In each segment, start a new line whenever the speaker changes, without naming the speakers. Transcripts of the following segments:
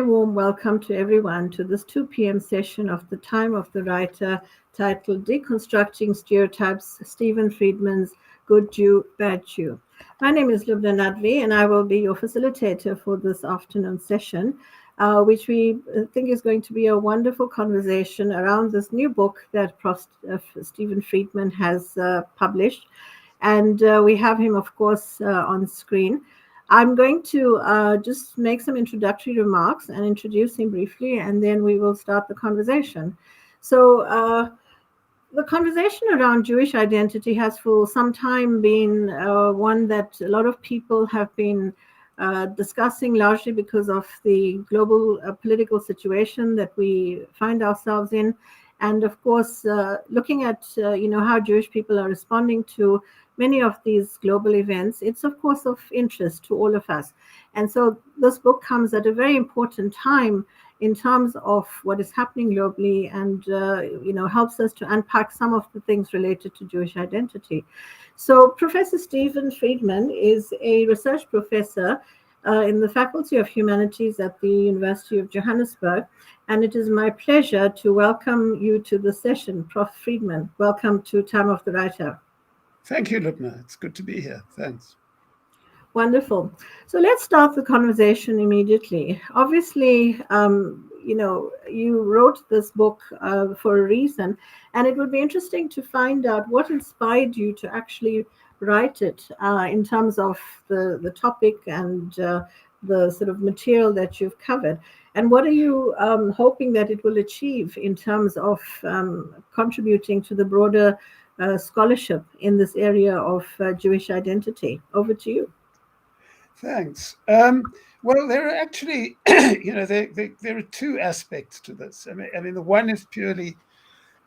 Warm welcome to everyone to this 2 p.m. session of the Time of the Writer titled Deconstructing Stereotypes, Stephen Friedman's Good Jew, Bad Jew. My name is Lubna Nadvi, and I will be your facilitator for this afternoon session, which we think is going to be a wonderful conversation around this new book that Stephen Friedman has published. And we have him, of course, on screen. I'm going to just make some introductory remarks and introduce him briefly, and then we will start the conversation. So, the conversation around Jewish identity has for some time been one that a lot of people have been discussing, largely because of the global political situation that we find ourselves in. And of course, looking at how Jewish people are responding to many of these global events, it's of course of interest to all of us. And so this book comes at a very important time in terms of what is happening globally, and helps us to unpack some of the things related to Jewish identity. So Professor Stephen Friedman is a research professor in the Faculty of Humanities at the University of Johannesburg, and it is my pleasure to welcome you to the session. Prof. Friedman, welcome to Time of the Writer.
Thank you, Lubna. It's good to be here. Thanks.
Wonderful. So let's start the conversation immediately. Obviously, you wrote this book for a reason, and it would be interesting to find out what inspired you to actually write it in terms of the topic and the sort of material that you've covered. And what are you hoping that it will achieve in terms of contributing to the broader scholarship in this area of Jewish identity? Over to you.
Thanks. Well, there are actually, there are two aspects to this. I mean, the one is purely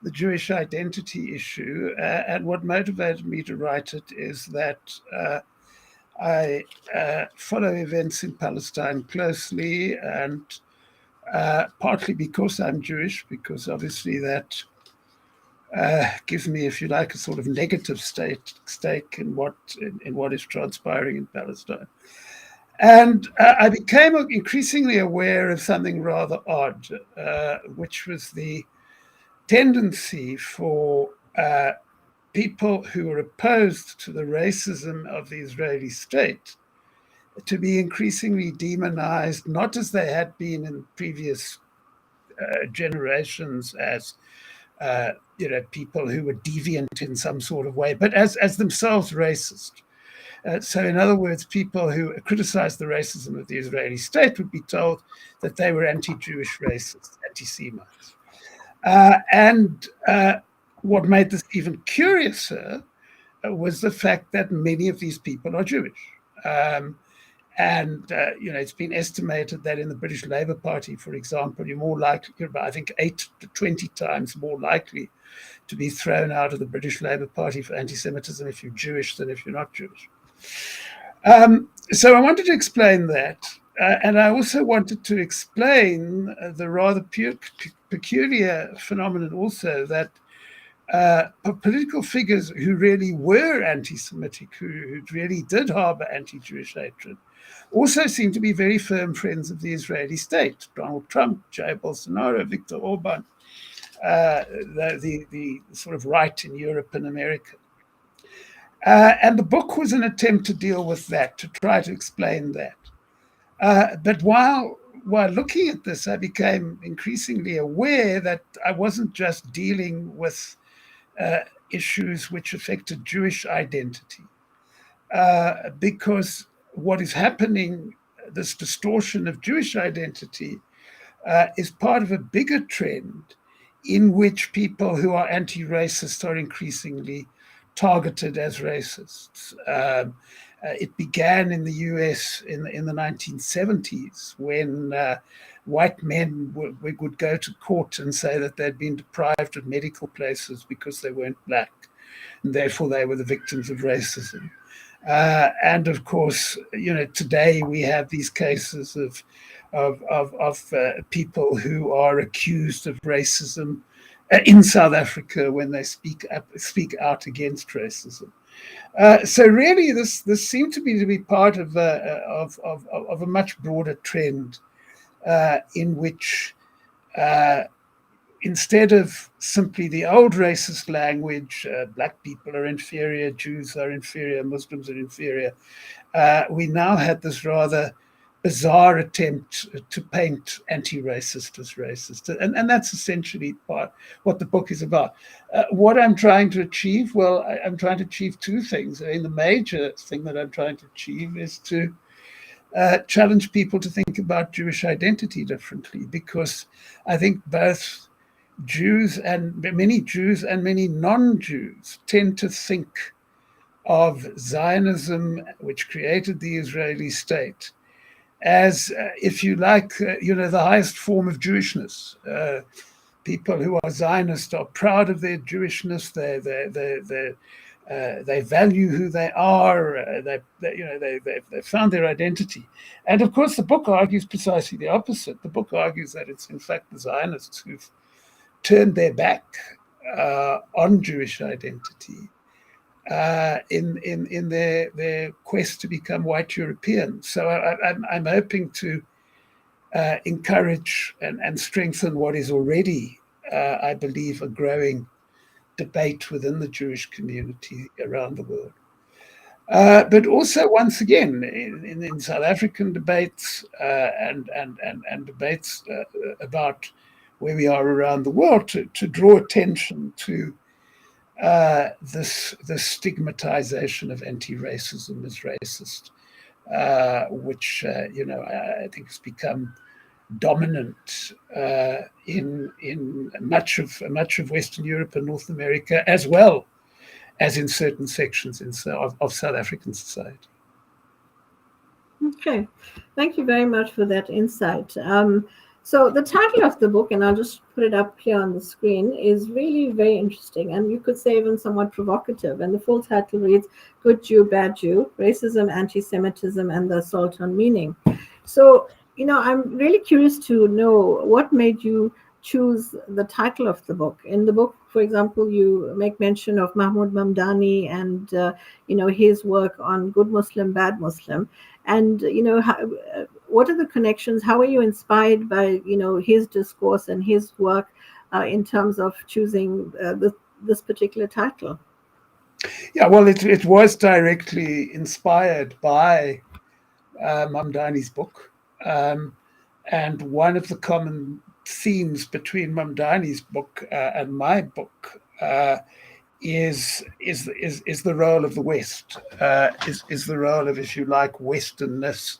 the Jewish identity issue, and what motivated me to write it is that I follow events in Palestine closely, and partly because I'm Jewish, because obviously that gives me, if you like, a sort of negative stake in what is transpiring in Palestine. And I became increasingly aware of something rather odd, which was the tendency for people who were opposed to the racism of the Israeli state to be increasingly demonized, not as they had been in previous generations as people who were deviant in some sort of way, but as themselves racist. So in other words, people who criticized the racism of the Israeli state would be told that they were anti-Jewish racists, anti-Semites. And what made this even curiouser was the fact that many of these people are Jewish. It's been estimated that in the British Labour Party, for example, you're more likely, I think 8 to 20 times more likely to be thrown out of the British Labour Party for anti-Semitism if you're Jewish than if you're not Jewish. So I wanted to explain that. And I also wanted to explain the rather peculiar phenomenon also that political figures who really were anti-Semitic, who really did harbor anti-Jewish hatred, also seem to be very firm friends of the Israeli state. Donald Trump, Jair Bolsonaro, Viktor Orban, the sort of right in Europe and America. And the book was an attempt to deal with that, to try to explain that. But while looking at this, I became increasingly aware that I wasn't just dealing with issues which affected Jewish identity, because what is happening, this distortion of Jewish identity, is part of a bigger trend in which people who are anti-racist are increasingly targeted as racists. It began in the US in the 1970s when white men would go to court and say that they'd been deprived of medical places because they weren't black, and therefore they were the victims of racism. And of course, today we have these cases of people who are accused of racism in South Africa when they speak out against racism. So really, this seemed to be part of a much broader trend in which instead of simply the old racist language, black people are inferior, Jews are inferior, Muslims are inferior, we now had this rather bizarre attempt to paint anti-racist as racist. And that's essentially what the book is about. What I'm trying to achieve, well, I'm trying to achieve two things. I mean, the major thing that I'm trying to achieve is to challenge people to think about Jewish identity differently, because I think both Jews and many non-Jews tend to think of Zionism, which created the Israeli state, as, if you like, the highest form of Jewishness. People who are Zionists are proud of their Jewishness. They value who they are. They found their identity. And of course, the book argues precisely the opposite. The book argues that it's in fact the Zionists who've turned their back on Jewish identity in their quest to become white Europeans. So I'm hoping to encourage and strengthen what is already, I believe, a growing debate within the Jewish community around the world. But also, once again, in South African debates and debates about where we are around the world, to draw attention to this stigmatization of anti-racism as racist, which I think has become dominant in much of Western Europe and North America, as well as in certain sections of South African society.
Okay, thank you very much for that insight. So the title of the book, and I'll just put it up here on the screen, is really very interesting, and you could say even somewhat provocative. And the full title reads, Good Jew, Bad Jew, Racism, Anti-Semitism, and the Assault on Meaning. So, I'm really curious to know what made you choose the title of the book. In the book, for example, you make mention of Mahmoud Mamdani and, his work on good Muslim, bad Muslim. And, what are the connections? How are you inspired by, his discourse and his work in terms of choosing this particular title?
Yeah, well, it was directly inspired by Mamdani's book. And one of the common themes between Mamdani's book and my book is the role of the West, is the role of, if you like, Westernness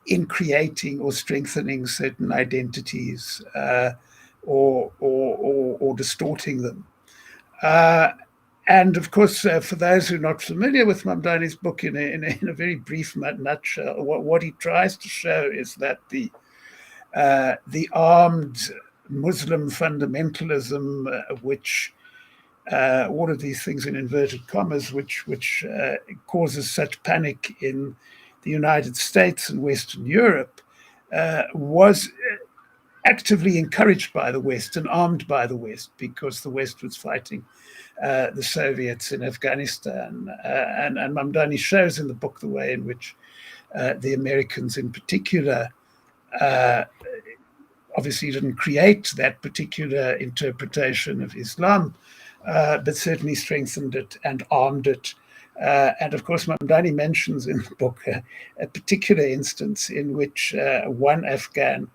in creating or strengthening certain identities or distorting them. And of course, for those who are not familiar with Mamdani's book, in a very brief nutshell, what he tries to show is that the armed Muslim fundamentalism, which all of these things in inverted commas, which causes such panic in the United States and Western Europe, was actively encouraged by the West and armed by the West, because the West was fighting the Soviets in Afghanistan. And Mamdani shows in the book the way in which the Americans in particular obviously didn't create that particular interpretation of Islam, but certainly strengthened it and armed it. And of course, Mamdani mentions in the book a particular instance in which one Afghan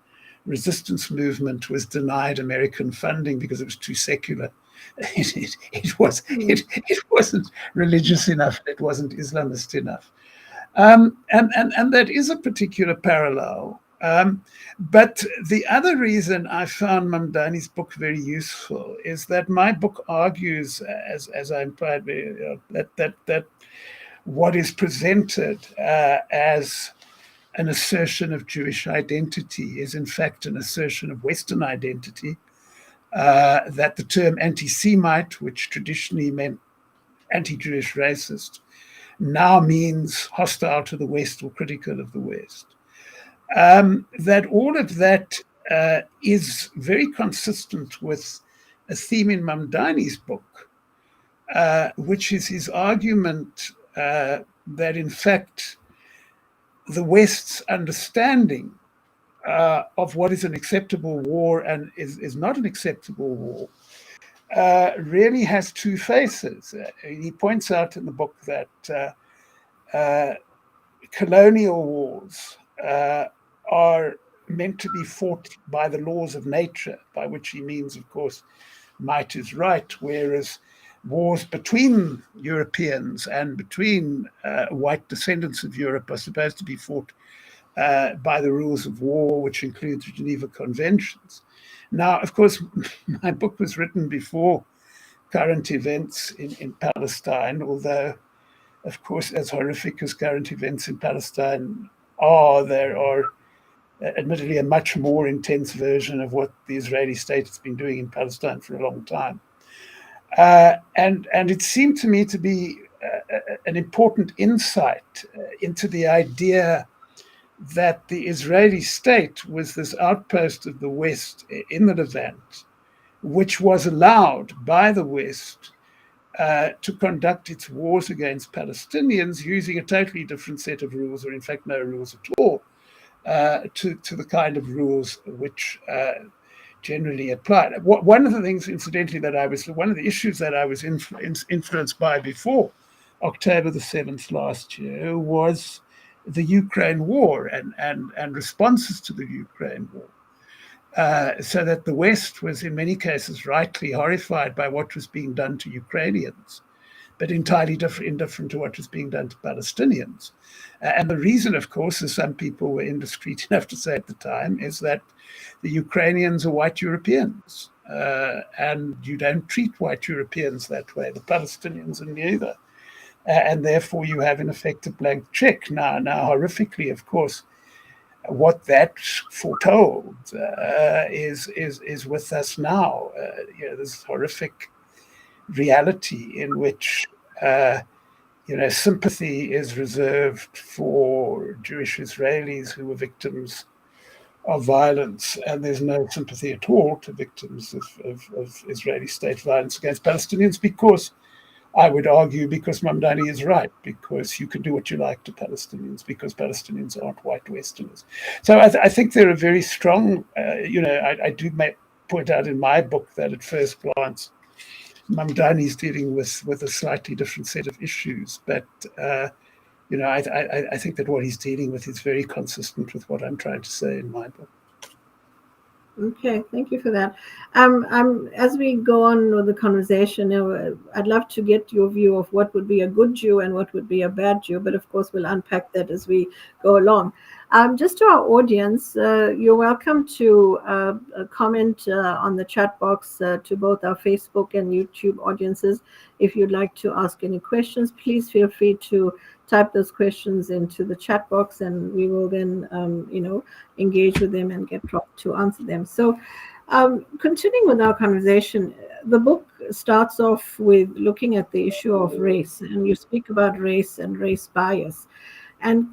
resistance movement was denied American funding because it was too secular. It wasn't religious enough. It wasn't Islamist enough. And that is a particular parallel. But the other reason I found Mamdani's book very useful is that my book argues, as I implied, that what is presented as an assertion of Jewish identity is in fact an assertion of Western identity, that the term anti-Semite, which traditionally meant anti-Jewish racist, now means hostile to the West or critical of the West. That all of that is very consistent with a theme in Mamdani's book, which is his argument that in fact the West's understanding of what is an acceptable war and is not an acceptable war really has two faces. He points out in the book that colonial wars are meant to be fought by the laws of nature, by which he means, of course, might is right, whereas wars between Europeans and between white descendants of Europe are supposed to be fought by the rules of war, which include the Geneva Conventions. Now, of course, my book was written before current events in Palestine, although, of course, as horrific as current events in Palestine are, there are admittedly a much more intense version of what the Israeli state has been doing in Palestine for a long time. And it seemed to me to be an important insight into the idea that the Israeli state was this outpost of the West in the Levant, which was allowed by the West to conduct its wars against Palestinians using a totally different set of rules, or in fact no rules at all, to the kind of rules which generally applied. One of the things, incidentally, one of the issues that I was influenced by before October the 7th last year was the Ukraine war and responses to the Ukraine war. So that the West was in many cases rightly horrified by what was being done to Ukrainians, but entirely indifferent to what was being done to Palestinians. And the reason, of course, as some people were indiscreet enough to say at the time, is that the Ukrainians are white Europeans, and you don't treat white Europeans that way. The Palestinians are neither. And therefore you have in effect a blank check. Now horrifically, of course, what that foretold is with us now. This horrific reality in which sympathy is reserved for Jewish Israelis who were victims of violence, and there's no sympathy at all to victims of Israeli state violence against Palestinians, because I would argue, because Mamdani is right, because you can do what you like to Palestinians, because Palestinians aren't white Westerners. So I think there are very strong, I do point out in my book that at first glance, Mamdani is dealing with a slightly different set of issues, but I think that what he's dealing with is very consistent with what I'm trying to say in my book.
Okay, thank you for that. As we go on with the conversation, I'd love to get your view of what would be a good Jew and what would be a bad Jew, but of course we'll unpack that as we go along. Just to our audience, you're welcome to comment on the chat box to both our Facebook and YouTube audiences. If you'd like to ask any questions, please feel free to type those questions into the chat box, and we will then, engage with them and get to answer them. So, continuing with our conversation, the book starts off with looking at the issue of race, and you speak about race and race bias. And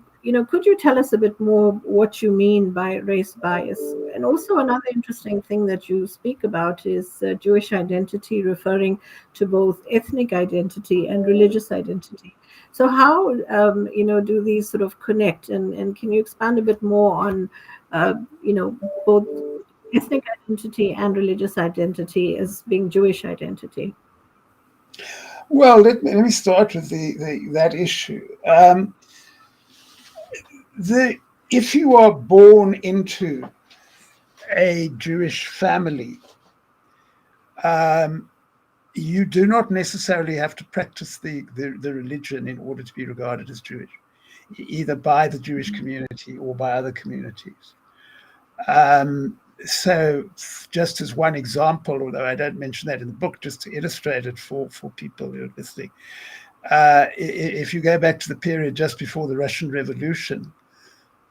could you tell us a bit more what you mean by race bias? And also another interesting thing that you speak about is Jewish identity, referring to both ethnic identity and religious identity. So how, do these sort of connect? And can you expand a bit more on, both ethnic identity and religious identity as being Jewish identity?
Well, let me start with that issue. If you are born into a Jewish family, you do not necessarily have to practice the religion in order to be regarded as Jewish, either by the Jewish community or by other communities. So just as one example, although I don't mention that in the book, just to illustrate it for people who are listening, if you go back to the period just before the Russian Revolution,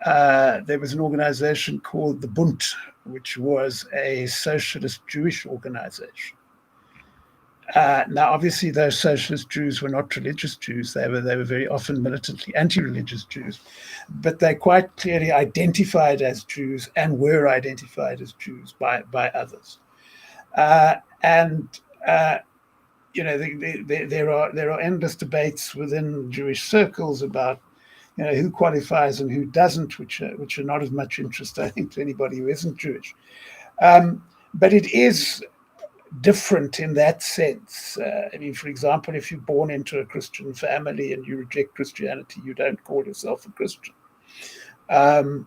there was an organization called the Bund, which was a socialist Jewish organization. Now, obviously, those socialist Jews were not religious Jews. They were very often militantly anti-religious Jews, but they quite clearly identified as Jews and were identified as Jews by others. There are endless debates within Jewish circles about who qualifies and who doesn't, which are not of much interest, I think, to anybody who isn't Jewish. But it is different in that sense. I mean, for example, if you're born into a Christian family and you reject Christianity, you don't call yourself a Christian. And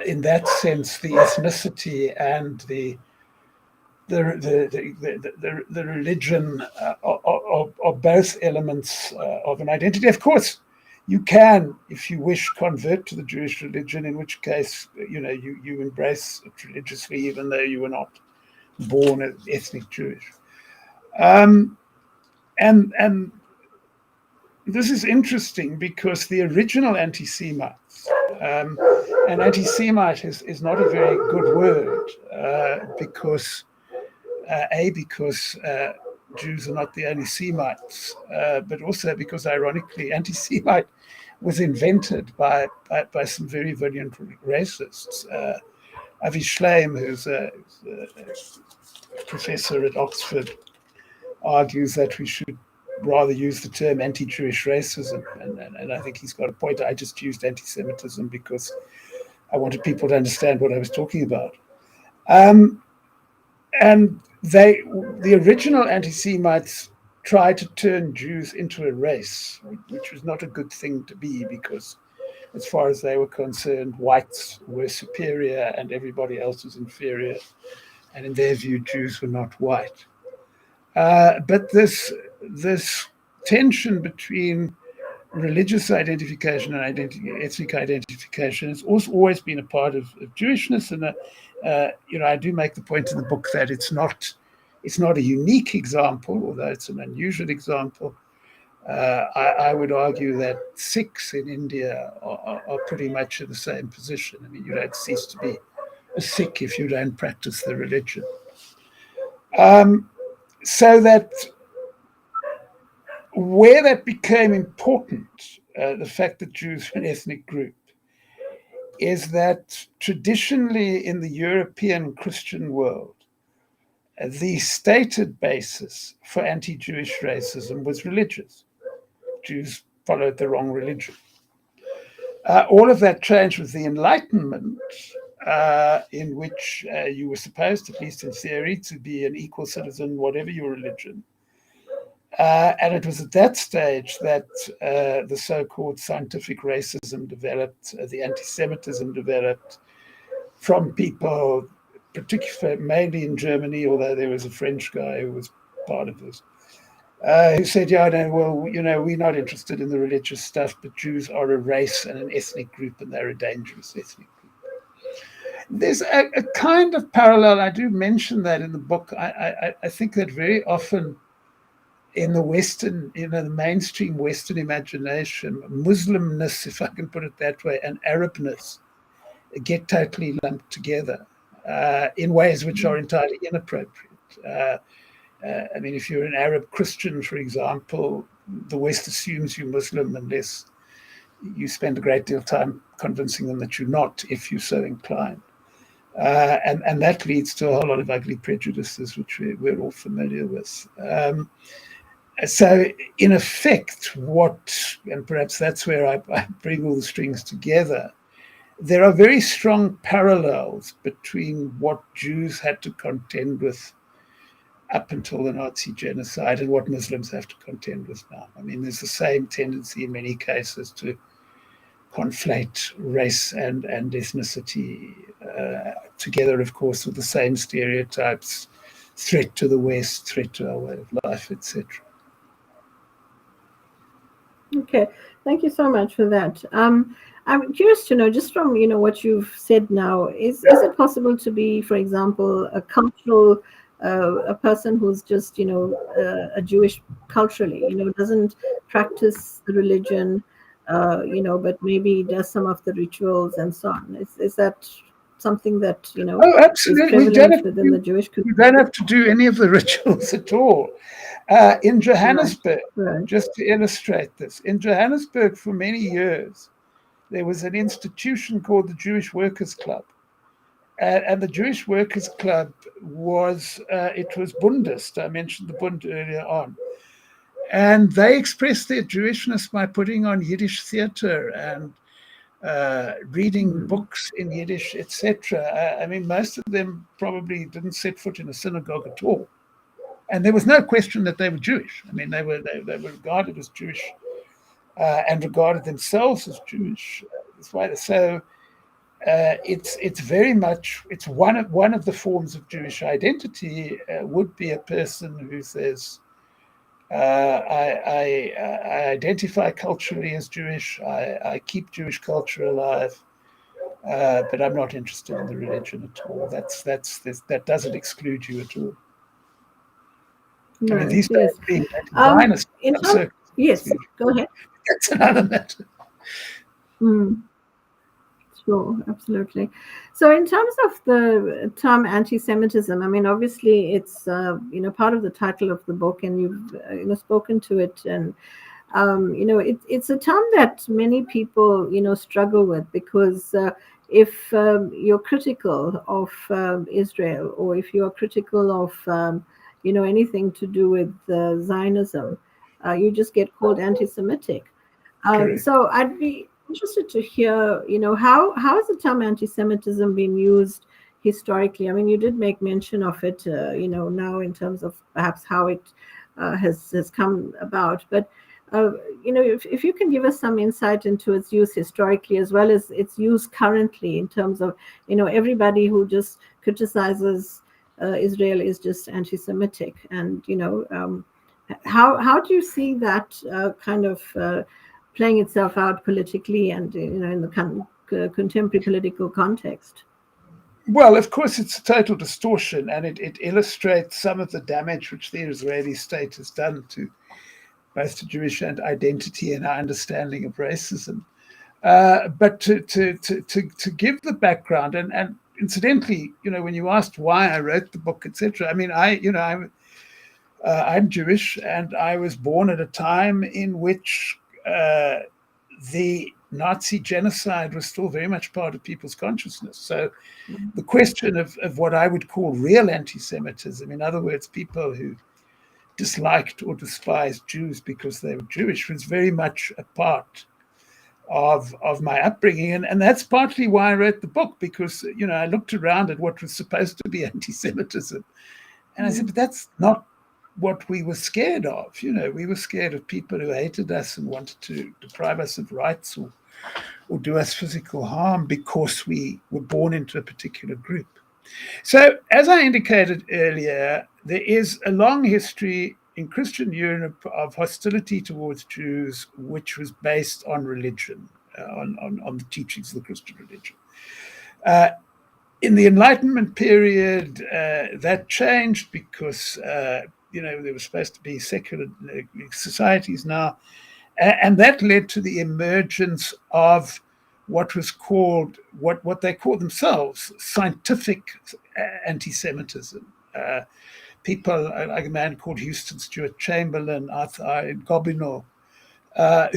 in that sense, the ethnicity and the religion are both elements of an identity. Of course, you can, if you wish, convert to the Jewish religion, in which case, you embrace it religiously, even though you were not born as ethnic Jewish. And this is interesting because the original anti-Semites, and anti-Semite is not a very good word because Jews are not the only Semites, but also because, ironically, anti-Semite was invented by some very brilliant racists. Avi Shleim, who's a professor at Oxford, argues that we should rather use the term anti-Jewish racism, and I think he's got a point. I just used anti-Semitism because I wanted people to understand what I was talking about. And the original anti-Semites tried to turn Jews into a race, which was not a good thing to be, because as far as they were concerned, whites were superior and everybody else was inferior. And in their view, Jews were not white. But this tension between religious identification and ethnic identification has also always been a part of Jewishness. And I do make the point in the book that it's not a unique example, although it's an unusual example. I would argue that Sikhs in India are pretty much in the same position. I mean, you don't cease to be a Sikh if you don't practice the religion. So that where that became important, the fact that Jews are an ethnic group, is that traditionally in the European Christian world, the stated basis for anti-Jewish racism was religious. Jews followed the wrong religion. All of that changed with the Enlightenment, in which you were supposed, at least in theory, to be an equal citizen, whatever your religion. And it was at that stage that the so-called scientific racism developed, the anti-Semitism developed from people, particularly mainly in Germany, although there was a French guy who was part of this, who said, we're not interested in the religious stuff, but Jews are a race and an ethnic group, and they're a dangerous ethnic group. There's a kind of parallel, I do mention that in the book. I think that very often in the Western, the mainstream Western imagination, Muslimness, if I can put it that way, and Arabness get totally lumped together in ways which are entirely inappropriate. I mean, if you're an Arab Christian, for example, the West assumes you're Muslim unless you spend a great deal of time convincing them that you're not, if you're so inclined. And that leads to a whole lot of ugly prejudices, which we're all familiar with. So, in effect, and perhaps that's where I bring all the strings together, there are very strong parallels between what Jews had to contend with up until the Nazi genocide and what Muslims have to contend with now. I mean, there's the same tendency in many cases to conflate race and ethnicity together, of course, with the same stereotypes, threat to the West, threat to our way of life, etc.
Okay, thank you so much for that. I'm curious to know, just from what you've said now, is it possible to be, for example, a cultural a person who's just a Jewish culturally, doesn't practice the religion, but maybe does some of the rituals and so on? Is that something that
Oh, absolutely.
is prevalent within the Jewish community?
You don't have to do any of the rituals at all. In Johannesburg,
right.
Just to illustrate this, in Johannesburg for many years, there was an institution called the Jewish Workers' Club. And the Jewish Workers' Club was Bundist. I mentioned the Bund earlier on. And they expressed their Jewishness by putting on Yiddish theater and reading books in Yiddish, etc. I mean, most of them probably didn't set foot in a synagogue at all. And there was no question that they were Jewish. I mean, they were regarded as Jewish and regarded themselves as Jewish. That's why. So it's very much one of the forms of Jewish identity would be a person who says, I identify culturally as Jewish. I keep Jewish culture alive, but I'm not interested in the religion at all. That doesn't exclude you at all. I mean, these days being anti-Zionist,
yes, go ahead.
That's another matter.
Sure, absolutely. So, in terms of the term anti-Semitism, I mean, obviously, it's part of the title of the book, and you've spoken to it, and it's a term that many people struggle with, because if you're critical of Israel, or if you're critical of anything to do with Zionism, you just get called anti-Semitic. So I'd be interested to hear, how has the term anti-Semitism been used historically? I mean, you did make mention of it, now in terms of perhaps how it has come about. But, if you can give us some insight into its use historically, as well as its use currently, in terms of, everybody who just criticizes Israel is just anti-Semitic. And, how do you see that kind of playing itself out politically and in the contemporary political context?
Well, of course, it's a total distortion, and it illustrates some of the damage which the Israeli state has done to both to Jewish identity and our understanding of racism. But to give the background, and incidentally, when you asked why I wrote the book, etc., I mean, I'm Jewish, and I was born at a time in which the Nazi genocide was still very much part of people's consciousness. So the question of what I would call real anti-Semitism, in other words, people who disliked or despised Jews because they were Jewish, was very much a part of my upbringing. And that's partly why I wrote the book, because, I looked around at what was supposed to be anti-Semitism. And I said, but that's not what we were scared of. We were scared of people who hated us and wanted to deprive us of rights or do us physical harm because we were born into a particular group. So, as I indicated earlier, there is a long history in Christian Europe of hostility towards Jews, which was based on religion, on the teachings of the Christian religion. In the Enlightenment period, that changed because there were supposed to be secular societies now, and that led to the emergence of what was called, what they call themselves, scientific anti-Semitism. People like a man called Houston Stewart Chamberlain, Arthur Gobineau,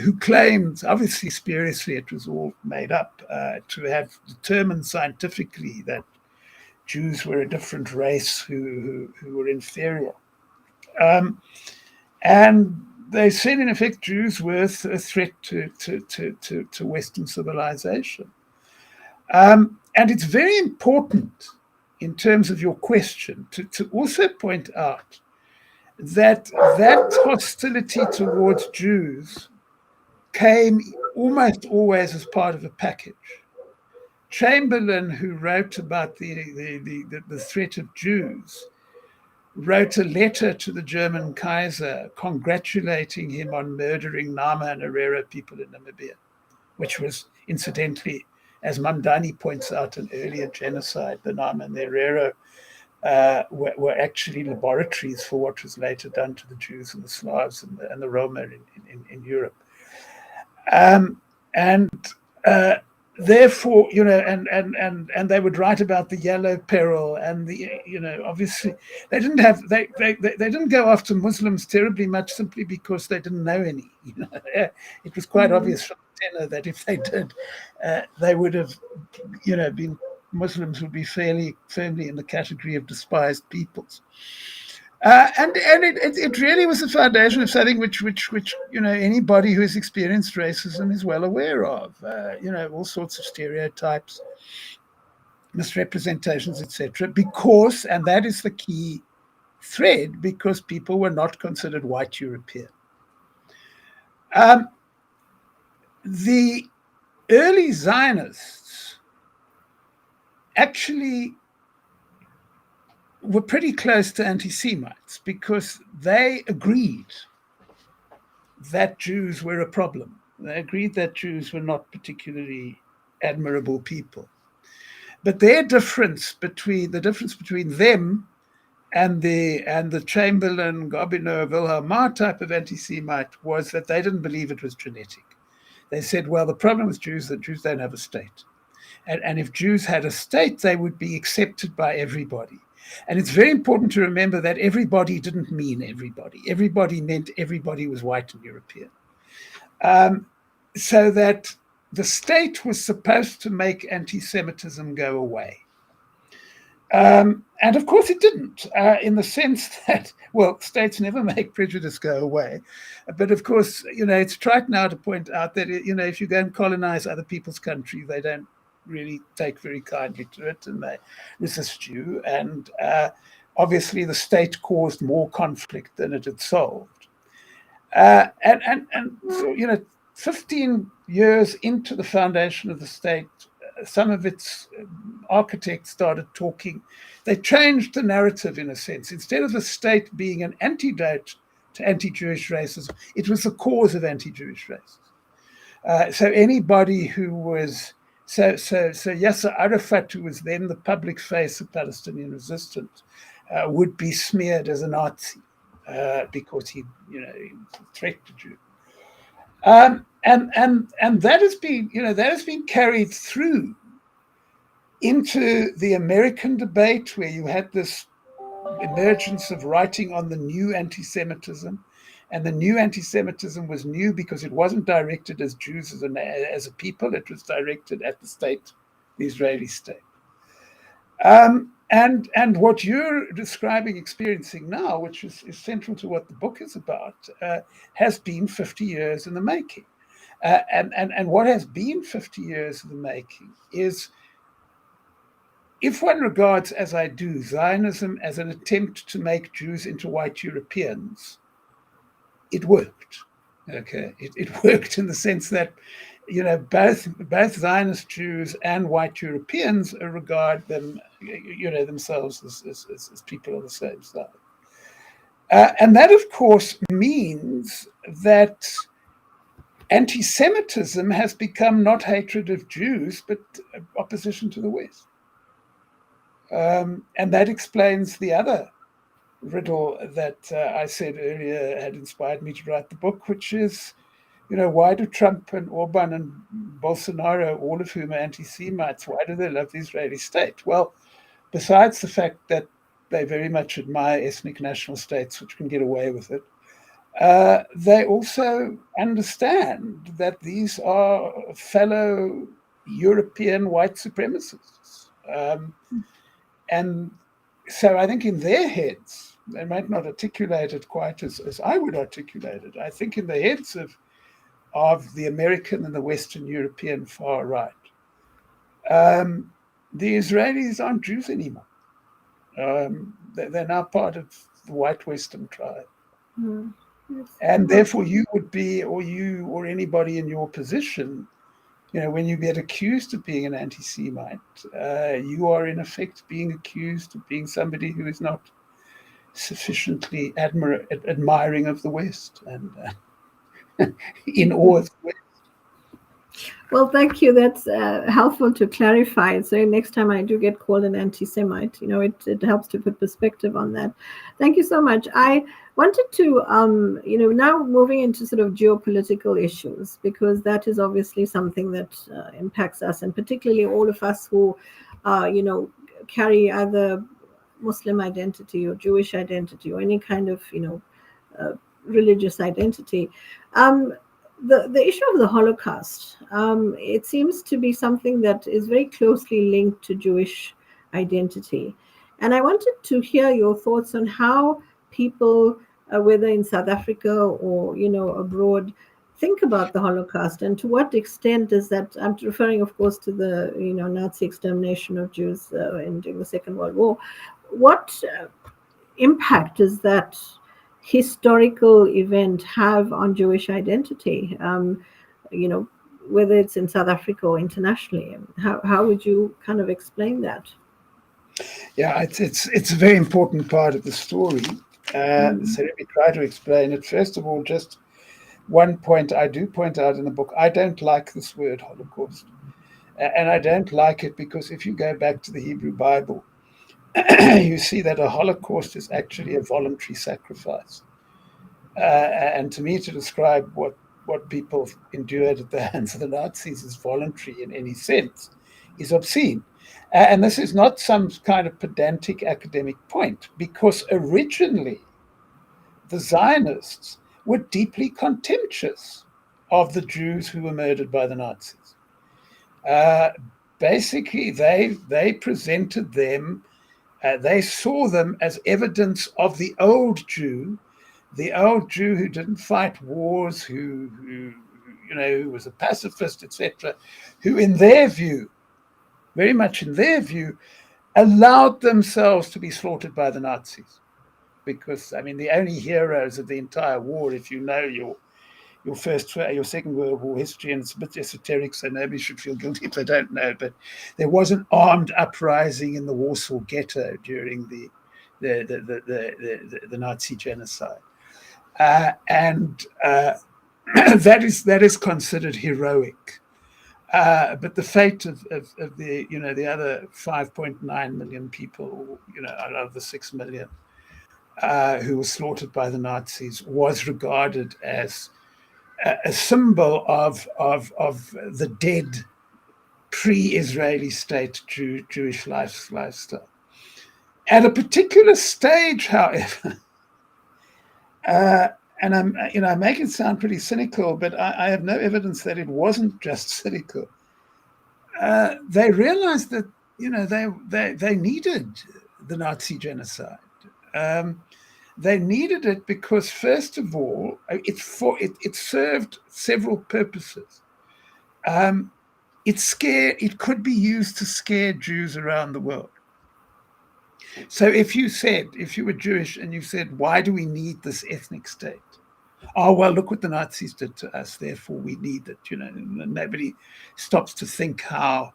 who claimed, obviously spuriously, it was all made up, to have determined scientifically that Jews were a different race who were inferior. And they said, in effect, Jews were a threat to Western civilization. And it's very important, in terms of your question, to also point out that hostility towards Jews came almost always as part of a package. Chamberlain, who wrote about the threat of Jews, wrote a letter to the German Kaiser congratulating him on murdering Nama and Herero people in Namibia, which was, incidentally, as Mamdani points out, an earlier genocide. The Nama and the Herero were actually laboratories for what was later done to the Jews and the Slavs and the Roma in Europe. Therefore, and they would write about the yellow peril, and obviously they didn't go after Muslims terribly much, simply because they didn't know any. It was quite obvious from the tenor that if they did, they would have, been Muslims would be fairly firmly in the category of despised peoples. And it really was the foundation of something which anybody who has experienced racism is well aware of. All sorts of stereotypes, misrepresentations, etc. Because, and that is the key thread, because people were not considered white European. The early Zionists actually were pretty close to anti-Semites because they agreed that Jews were a problem. They agreed that Jews were not particularly admirable people. But the difference between them and the Chamberlain, Gobineau, Wilhelm Marr type of anti-Semite was that they didn't believe it was genetic. They said, well, the problem with Jews is that Jews don't have a state. And if Jews had a state, they would be accepted by everybody. And it's very important to remember that everybody didn't mean everybody. Everybody meant everybody was white and European. So that the state was supposed to make anti-Semitism go away. And of course it didn't, in the sense that, well, states never make prejudice go away. But of course, it's trite now to point out that, if you go and colonize other people's country, they don't really take very kindly to it and they resist you. And obviously the state caused more conflict than it had solved. And so, 15 years into the foundation of the state, some of its architects started talking. They changed the narrative in a sense. Instead of the state being an antidote to anti-Jewish racism, it was the cause of anti-Jewish racism. So anybody who was so Yasser Arafat, who was then the public face of Palestinian resistance, would be smeared as a Nazi because he was a threat to Jews. And that has been carried through into the American debate, where you had this emergence of writing on the new anti-Semitism, and the new anti-Semitism was new because it wasn't directed as Jews as a people; it was directed at the state, the Israeli state. And what you're describing, experiencing now, which is central to what the book is about, has been 50 years in the making. And what has been 50 years in the making is, if one regards, as I do, Zionism as an attempt to make Jews into white Europeans, it worked. Okay, it worked in the sense that both Zionist Jews and white Europeans regard them, themselves as people of the same side. And that, of course, means that anti-Semitism has become not hatred of Jews, but opposition to the West. And that explains the other riddle that I said earlier had inspired me to write the book, which is, why do Trump and Orban and Bolsonaro, all of whom are anti-Semites, why do they love the Israeli state? Well, besides the fact that they very much admire ethnic national states, which can get away with it, they also understand that these are fellow European white supremacists. And so I think in their heads, they might not articulate it quite as I would articulate it. I think in the heads of the American and the Western European far right, the Israelis aren't Jews anymore. They're now part of the white Western tribe. Mm. And therefore you would be, or anybody in your position, when you get accused of being an anti-Semite, you are in effect being accused of being somebody who is not sufficiently admiring of the West and in awe of the West.
Well, thank you. That's helpful to clarify. So next time I do get called an anti-Semite, it helps to put perspective on that. Thank you so much. I wanted to, now moving into sort of geopolitical issues, because that is obviously something that impacts us, and particularly all of us who, carry either Muslim identity or Jewish identity or any kind of, religious identity. The issue of the Holocaust, it seems to be something that is very closely linked to Jewish identity. And I wanted to hear your thoughts on how people, whether in South Africa or abroad, think about the Holocaust, and to what extent is that? I'm referring, of course, to the Nazi extermination of Jews during the Second World War. What impact does that historical event have on Jewish identity? Whether it's in South Africa or internationally, how would you kind of explain that?
Yeah, it's a very important part of the story. So let me try to explain it. First of all, just one point I do point out in the book: I don't like this word Holocaust, and I don't like it because if you go back to the Hebrew Bible, you see that a Holocaust is actually a voluntary sacrifice. And to me, to describe what people endured at the hands of the Nazis as voluntary in any sense is obscene. And this is not some kind of pedantic academic point, because originally the Zionists were deeply contemptuous of the Jews who were murdered by the Nazis. Basically, they presented them, they saw them as evidence of the old Jew who didn't fight wars, who was a pacifist, etc., who, in their view, very much in their view, allowed themselves to be slaughtered by the Nazis. Because, I mean, the only heroes of the entire war, if you know your Second World War history, and it's a bit esoteric, so nobody should feel guilty if they don't know, but there was an armed uprising in the Warsaw Ghetto during the Nazi genocide. And that is considered heroic. But the fate of the other 5.9 million people, out of the 6 million who were slaughtered by the Nazis, was regarded as a symbol of the dead pre-Israeli state Jewish lifestyle. At a particular stage, however, and I make it sound pretty cynical, but I have no evidence that it wasn't just cynical. They realized that they needed the Nazi genocide. They needed it because, first of all, it served several purposes. It could be used to scare Jews around the world. So if you were Jewish and you said, why do we need this ethnic state? Oh, well, look what the Nazis did to us, therefore we need it. Nobody stops to think how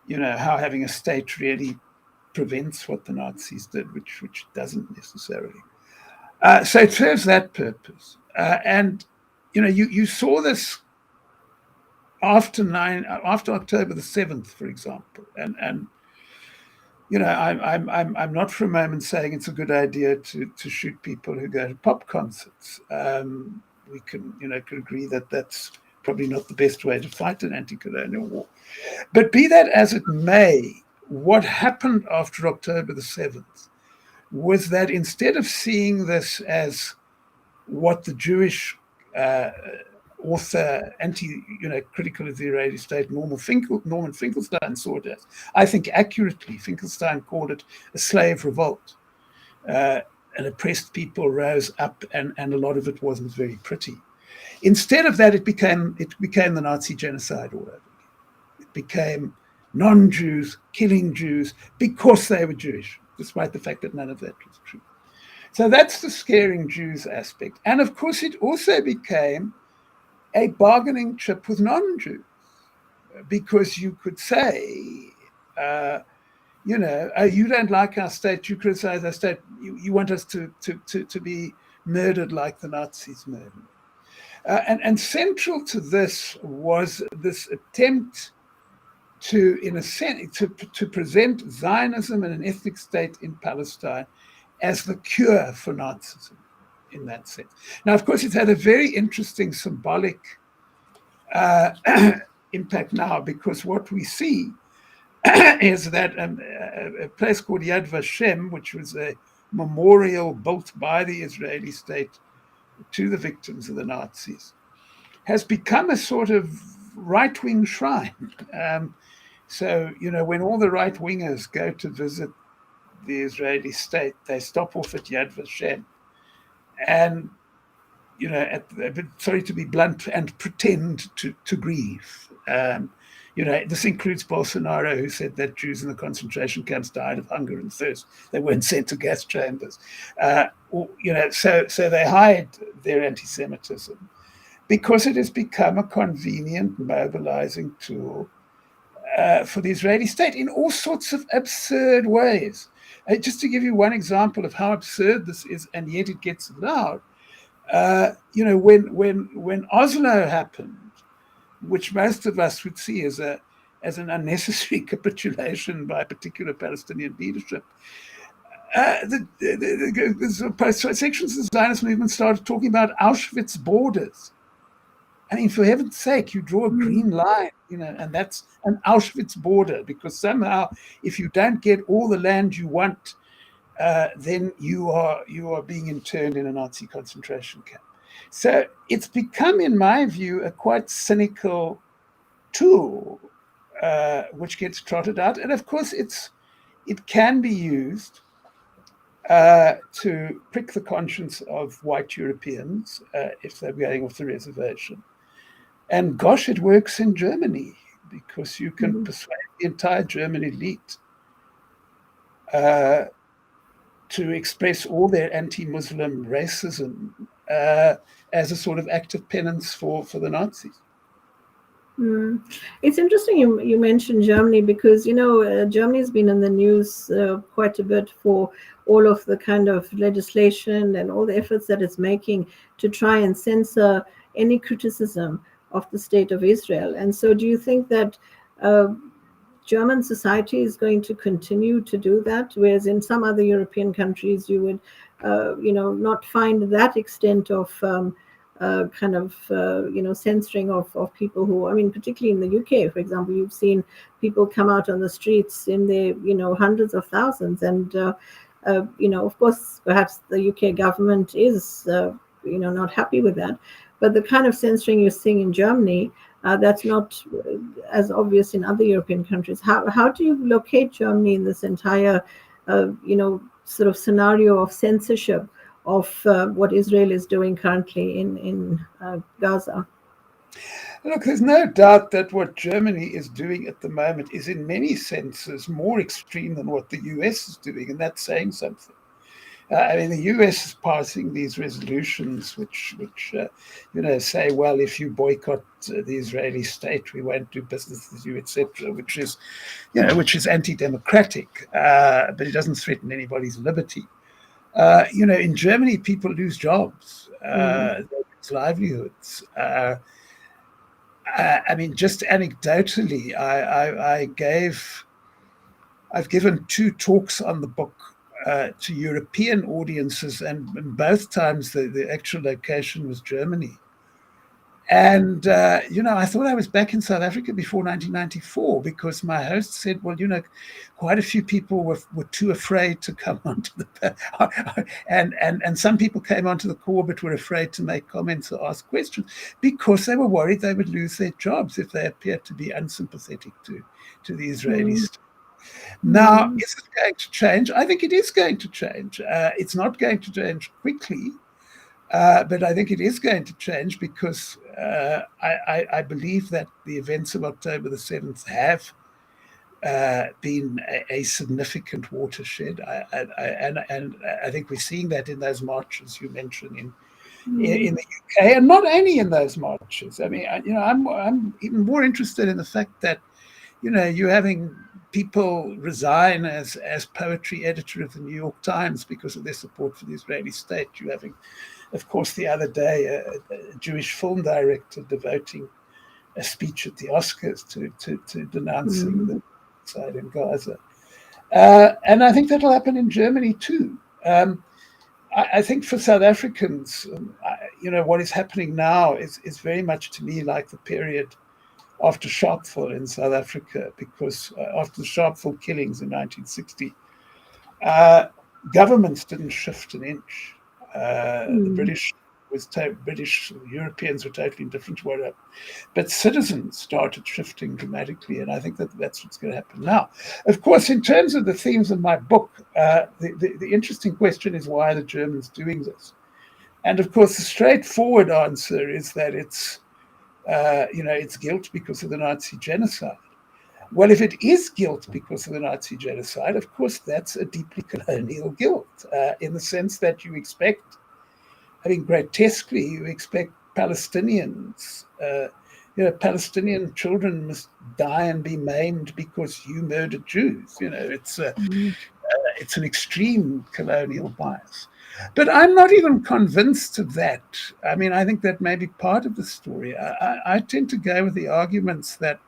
having a state really prevents what the Nazis did, which doesn't necessarily. So it serves that purpose. And you saw this after October the 7th, for example, and I'm not for a moment saying it's a good idea to shoot people who go to pop concerts. We can agree that that's probably not the best way to fight an anti-colonial war. But be that as it may, what happened after October the 7th was that instead of seeing this as what the Jewish author, critical of the Israeli state, Norman Finkelstein saw it as, I think accurately, Finkelstein called it a slave revolt. And oppressed people rose up, and a lot of it wasn't very pretty. Instead of that, it became the Nazi genocide all over again. It became non-Jews killing Jews because they were Jewish, despite the fact that none of that was true. So that's the scaring Jews aspect. And of course, it also became a bargaining chip with non-Jews, because you could say, you don't like our state, you criticize our state, you want us to be murdered like the Nazis murdered. And central to this was this attempt to, in a sense, to present Zionism and an ethnic state in Palestine as the cure for Nazism in that sense. Now, of course, it's had a very interesting symbolic impact now, because what we see is that a place called Yad Vashem, which was a memorial built by the Israeli state to the victims of the Nazis, has become a sort of right-wing shrine. So, when all the right-wingers go to visit the Israeli state, they stop off at Yad Vashem and, sorry to be blunt, and pretend to grieve. This includes Bolsonaro, who said that Jews in the concentration camps died of hunger and thirst. They weren't sent to gas chambers. So they hide their anti-Semitism because it has become a convenient mobilizing tool for the Israeli state in all sorts of absurd ways. Just to give you one example of how absurd this is, and yet it gets allowed. When Oslo happened, which most of us would see as an unnecessary capitulation by a particular Palestinian leadership, the post-sections of the Zionist movement started talking about Auschwitz borders. I mean, for heaven's sake, you draw a green line, and that's an Auschwitz border, because somehow, if you don't get all the land you want, then you are being interned in a Nazi concentration camp. So it's become, in my view, a quite cynical tool which gets trotted out, and of course it can be used to prick the conscience of white Europeans if they're going off the reservation. And gosh, it works in Germany, because you can persuade the entire German elite to express all their anti-Muslim racism as a sort of act of penance for the Nazis.
It's interesting you mentioned Germany, because Germany has been in the news quite a bit for all of the kind of legislation and all the efforts that it's making to try and censor any criticism of the state of Israel. And so do you think that German society is going to continue to do that, whereas in some other European countries you would not find that extent of censoring of people who, particularly in the UK, for example, you've seen people come out on the streets in the hundreds of thousands, and of course perhaps the UK government is not happy with that, but the kind of censoring you're seeing in Germany, that's not as obvious in other European countries. How do you locate Germany in this entire sort of scenario of censorship of what Israel is doing currently in Gaza?
Look, there's no doubt that what Germany is doing at the moment is in many senses more extreme than what the US is doing, and that's saying something. The US is passing these resolutions which say, well, if you boycott the Israeli state, we won't do business with you, etc., which is anti-democratic, but it doesn't threaten anybody's liberty. In Germany, people lose jobs, they lose livelihoods. Just anecdotally, I've given 2 talks on the book to European audiences, and both times the actual location was Germany. And, I thought I was back in South Africa before 1994, because my host said, well, quite a few people were too afraid to come onto the, and some people came onto the call but were afraid to make comments or ask questions because they were worried they would lose their jobs if they appeared to be unsympathetic to the Israelis. Now, is it going to change? I think it is going to change. It's not going to change quickly, but I think it is going to change, because I believe that the events of October the 7th have been a significant watershed. And I think we're seeing that in those marches you mentioned in the UK, and not only in those marches. I'm even more interested in the fact that, you're having people resign as poetry editor of the New York Times because of their support for the Israeli state. You're having, of course, the other day, a Jewish film director devoting a speech at the Oscars to denouncing the genocide in Gaza. And I think that'll happen in Germany too. I think for South Africans, what is happening now is very much to me like the period after Sharpeville in South Africa, because after the Sharpeville killings in 1960, governments didn't shift an inch. The British British Europeans were totally different to what. But citizens started shifting dramatically, and I think that's what's going to happen now. Of course, in terms of the themes of my book, the interesting question is, why are the Germans doing this? And of course, the straightforward answer is that it's guilt because of the Nazi genocide. Well, if it is guilt because of the Nazi genocide, of course, that's a deeply colonial guilt, in the sense that you expect, I mean, grotesquely, you expect Palestinians, Palestinian children must die and be maimed because you murdered Jews. It's an extreme colonial bias. But I'm not even convinced of that. I mean, I think that may be part of the story. I tend to go with the arguments that,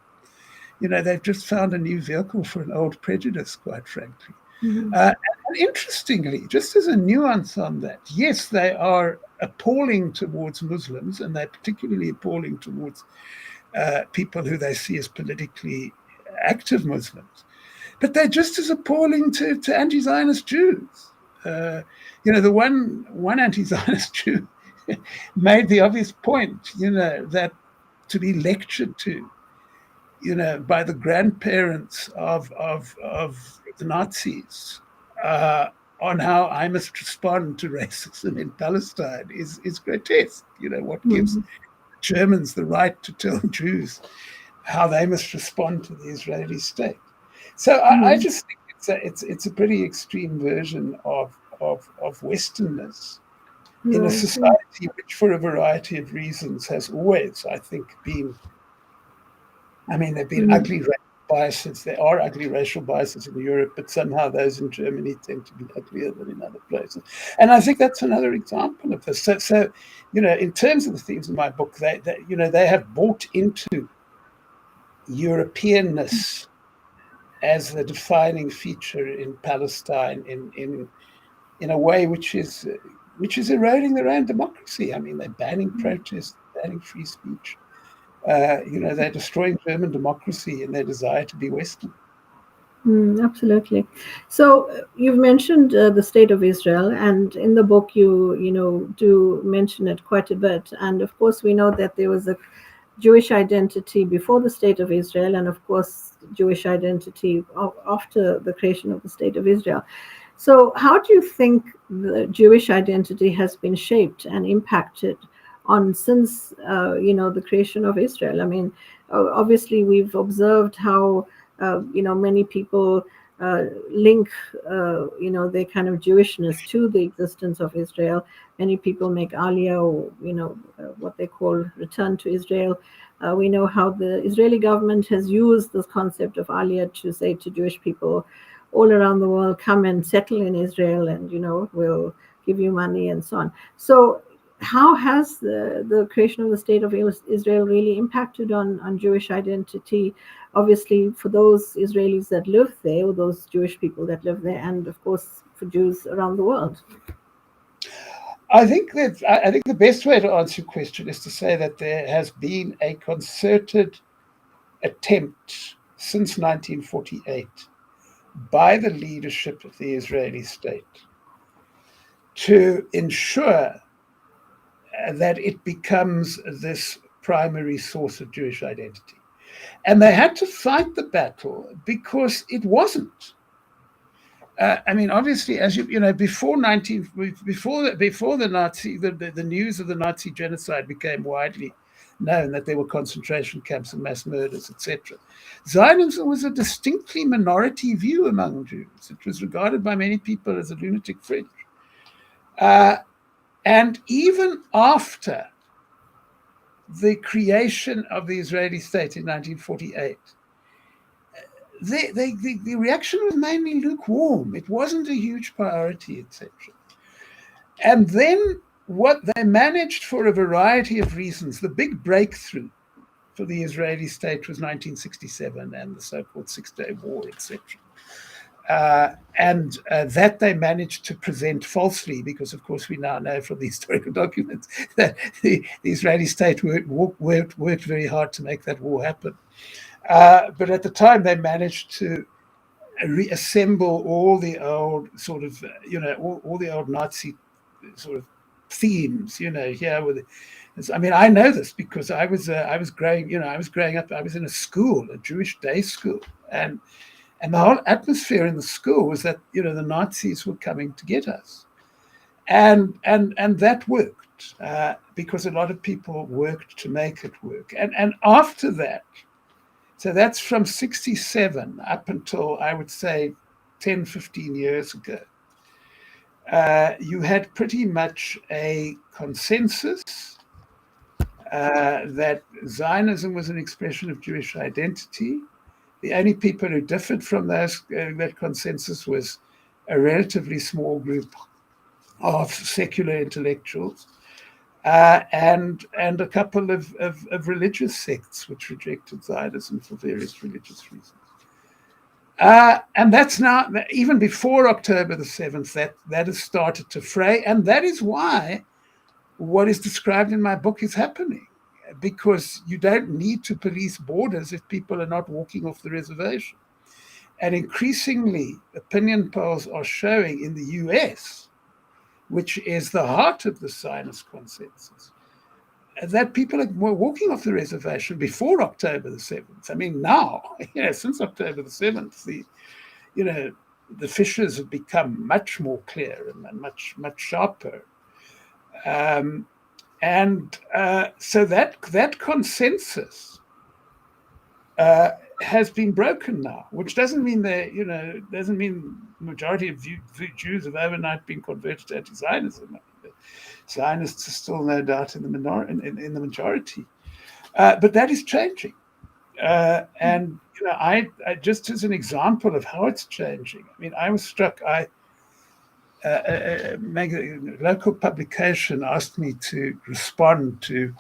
they've just found a new vehicle for an old prejudice, quite frankly. And interestingly, just as a nuance on that, yes, they are appalling towards Muslims, and they're particularly appalling towards people who they see as politically active Muslims. But they're just as appalling to anti-Zionist Jews. The one anti-Zionist Jew made the obvious point, that to be lectured to, by the grandparents of the Nazis on how I must respond to racism in Palestine is grotesque. What gives Germans the right to tell Jews how they must respond to the Israeli state? So I just think it's a pretty extreme version of Westernness in a society which, for a variety of reasons, has always, I think, been. I mean, there have been ugly racial biases. There are ugly racial biases in Europe, but somehow those in Germany tend to be uglier than in other places. And I think that's another example of this. So in terms of the themes of my book, they have bought into Europeanness as the defining feature in Palestine in a way which is eroding their own democracy. I mean, they're banning protest, banning free speech. They're destroying German democracy in their desire to be Western.
Absolutely. So you've mentioned the state of Israel, and in the book you do mention it quite a bit. And of course, we know that there was a Jewish identity before the state of Israel, and of course, Jewish identity after the creation of the state of Israel. So how do you think the Jewish identity has been shaped and impacted on since the creation of Israel? I mean, obviously we've observed how many people link their kind of Jewishness to the existence of Israel. Many people make Aliyah, or what they call return to Israel. We know how the Israeli government has used this concept of Aliyah to say to Jewish people all around the world, come and settle in Israel, and we'll give you money and so on. So how has the creation of the state of Israel really impacted on Jewish identity? Obviously, for those Israelis that live there, or those Jewish people that live there, and of course for Jews around the world.
I think the best way to answer your question is to say that there has been a concerted attempt since 1948 by the leadership of the Israeli state to ensure that it becomes this primary source of Jewish identity. And they had to fight the battle because it wasn't. Obviously, as before the Nazi, the news of the Nazi genocide became widely known, that there were concentration camps and mass murders, etc. Zionism was a distinctly minority view among Jews. It was regarded by many people as a lunatic fringe. And even after the creation of the Israeli state in 1948, the reaction was mainly lukewarm. It wasn't a huge priority, etc. And then what they managed, for a variety of reasons, the big breakthrough for the Israeli state was 1967 and the so-called Six-Day War, etc. And that they managed to present falsely, because, of course, we now know from the historical documents that the Israeli state worked very hard to make that war happen. But at the time, they managed to reassemble all the old all the old Nazi sort of themes, here with. I mean, I know this because I was growing up. I was in a Jewish day school, and the whole atmosphere in the school was that the Nazis were coming to get us, and that worked because a lot of people worked to make it work, and after that, so that's from 1967 up until I would say 10, 15 years ago. You had pretty much a consensus that Zionism was an expression of Jewish identity. The only people who differed from that consensus was a relatively small group of secular intellectuals and a couple of religious sects which rejected Zionism for various religious reasons. And that's now, even before October the 7th, that has started to fray. And that is why what is described in my book is happening, because you don't need to police borders if people are not walking off the reservation. And increasingly, opinion polls are showing in the US, which is the heart of the Zionist consensus, that people were walking off the reservation before October the 7th. I mean, now, since October the 7th, the fissures have become much more clear and much sharper. So that consensus has been broken now, which doesn't mean the majority of Jews have overnight been converted to anti-Zionism. Zionists are still no doubt in the majority, but that is changing. And I just as an example of how it's changing, I mean, I was struck. A local publication asked me to respond to,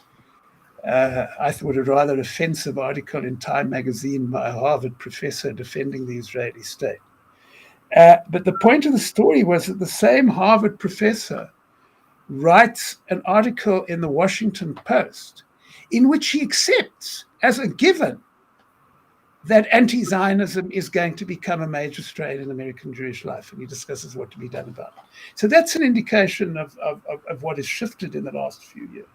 I thought, a rather offensive article in Time magazine by a Harvard professor defending the Israeli state. But the point of the story was that the same Harvard professor writes an article in the Washington Post in which he accepts as a given that anti-Zionism is going to become a major strain in American Jewish life, and he discusses what to be done about it. So that's an indication of what has shifted in the last few years.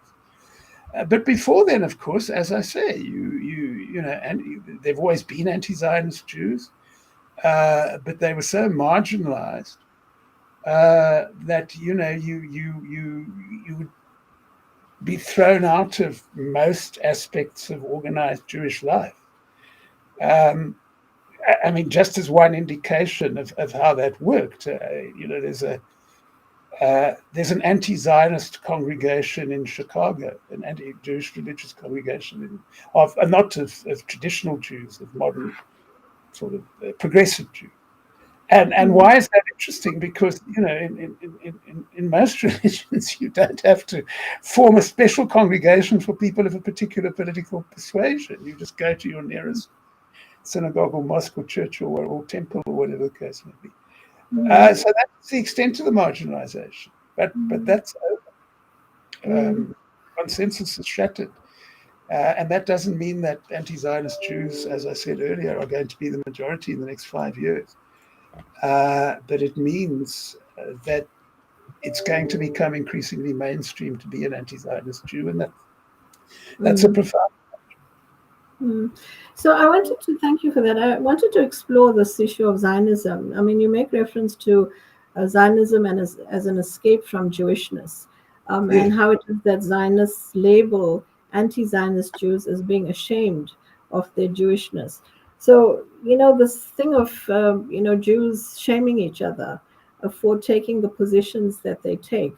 But before then, of course, as I say, they've always been anti-Zionist Jews, but they were so marginalized that you would be thrown out of most aspects of organized Jewish life. I mean, just as one indication of how that worked, there's an anti-Zionist congregation in Chicago, an anti-Jewish religious congregation not of traditional Jews, of modern sort of progressive Jews. And why is that interesting? Because in most religions you don't have to form a special congregation for people of a particular political persuasion. You just go to your nearest synagogue or mosque or church or temple or whatever the case may be. So that's the extent of the marginalization. But that's over. Consensus is shattered. And that doesn't mean that anti-Zionist Jews, as I said earlier, are going to be the majority in the next 5 years. But it means that it's going to become increasingly mainstream to be an anti-Zionist Jew, and that's a profound.
So I wanted to thank you for that. I wanted to explore this issue of Zionism. I mean, you make reference to Zionism and as an escape from Jewishness, and how it is that Zionists label anti-Zionist Jews as being ashamed of their Jewishness. So, this thing of, Jews shaming each other for taking the positions that they take.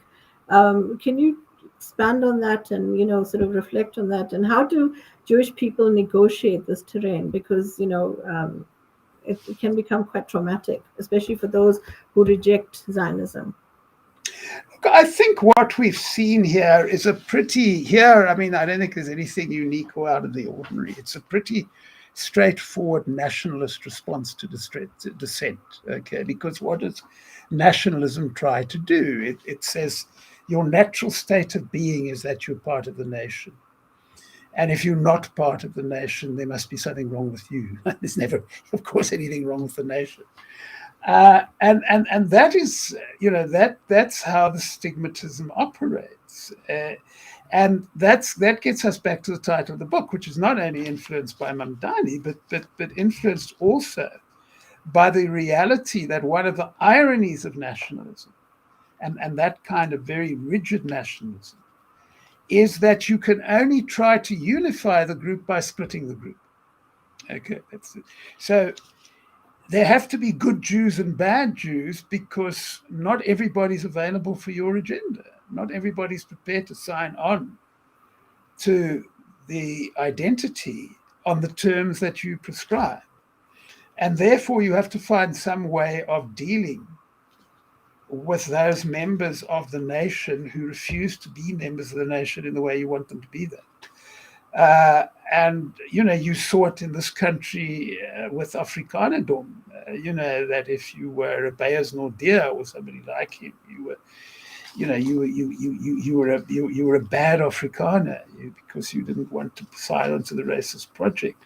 Can you expand on that and, sort of reflect on that? And how do Jewish people negotiate this terrain? Because, it can become quite traumatic, especially for those who reject Zionism.
I think what we've seen here is I don't think there's anything unique or out of the ordinary. It's a pretty straightforward nationalist response to dissent, okay? Because what does nationalism try to do? It says your natural state of being is that you're part of the nation. And if you're not part of the nation, there must be something wrong with you. There's never, of course, anything wrong with the nation. And that is, that's how the stigmatism operates. And that gets us back to the title of the book, which is not only influenced by Mamdani, but influenced also by the reality that one of the ironies of nationalism, and that kind of very rigid nationalism, is that you can only try to unify the group by splitting the group. Okay, that's it. So there have to be good Jews and bad Jews because not everybody's available for your agenda. Not everybody's prepared to sign on to the identity on the terms that you prescribe. And therefore, you have to find some way of dealing with those members of the nation who refuse to be members of the nation in the way you want them to be there. And, you saw it in this country with Afrikanerdom, that if you were a Beyers Nordia or somebody like him, you were a bad Afrikaner because you didn't want to sign on to the racist project.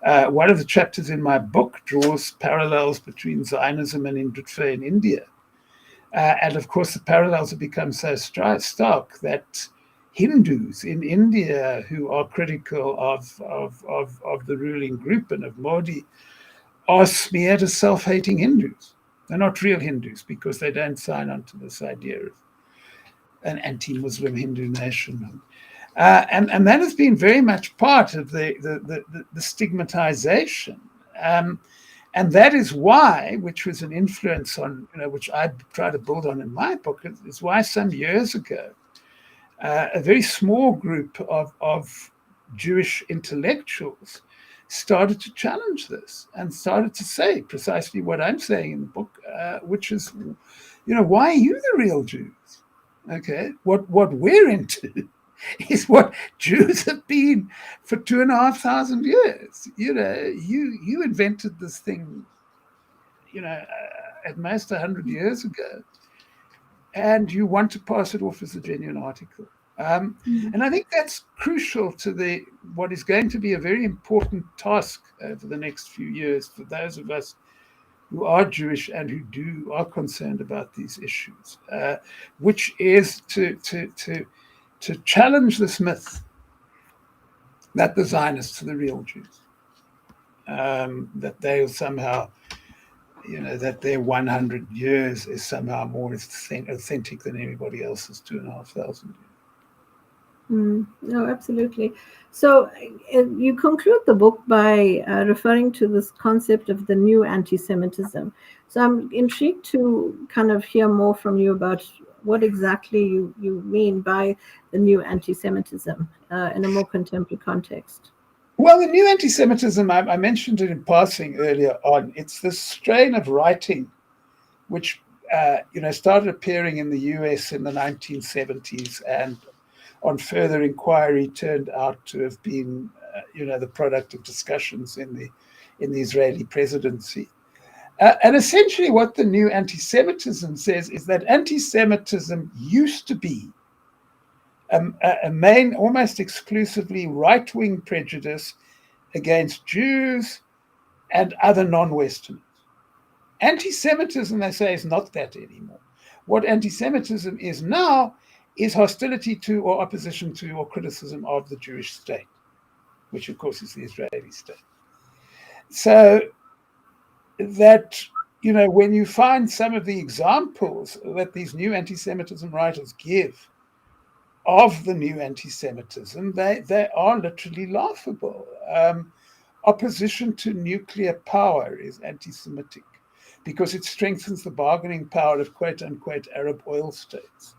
One of the chapters in my book draws parallels between Zionism and Hindutva in India. And of course, the parallels have become so stark that Hindus in India who are critical of the ruling group and of Modi are smeared as self-hating Hindus. They're not real Hindus because they don't sign on to this idea of an anti-Muslim Hindu nation. And that has been very much part of the stigmatization. And that is why, which was an influence on, which I try to build on in my book, is why some years ago, a very small group of Jewish intellectuals started to challenge this and started to say precisely what I'm saying in the book, which is, why are you the real Jews? Okay, what we're into is what Jews have been for 2,500 years. You invented this thing, at most 100 years ago, and you want to pass it off as a genuine article. And I think that's crucial to what is going to be a very important task over the next few years for those of us who are Jewish and who are concerned about these issues, which is to challenge this myth that the Zionists are the real Jews, that they somehow, that their 100 years is somehow more authentic than anybody else's 2,500 years.
No, absolutely. So you conclude the book by referring to this concept of the new anti-Semitism. So I'm intrigued to kind of hear more from you about what exactly you mean by the new anti-Semitism in a more contemporary context.
Well, the new anti-Semitism, I mentioned it in passing earlier on. It's this strain of writing which started appearing in the US in the 1970s and on further inquiry turned out to have been, the product of discussions in the Israeli presidency. And essentially what the new anti-Semitism says is that anti-Semitism used to be a main, almost exclusively right-wing prejudice against Jews and other non-Westerners. Anti-Semitism, they say, is not that anymore. What anti-Semitism is now is hostility to or opposition to or criticism of the Jewish state, which of course is the Israeli state. So that, when you find some of the examples that these new anti-Semitism writers give of the new anti-Semitism, they are literally laughable. Opposition to nuclear power is anti-Semitic because it strengthens the bargaining power of quote-unquote Arab oil states.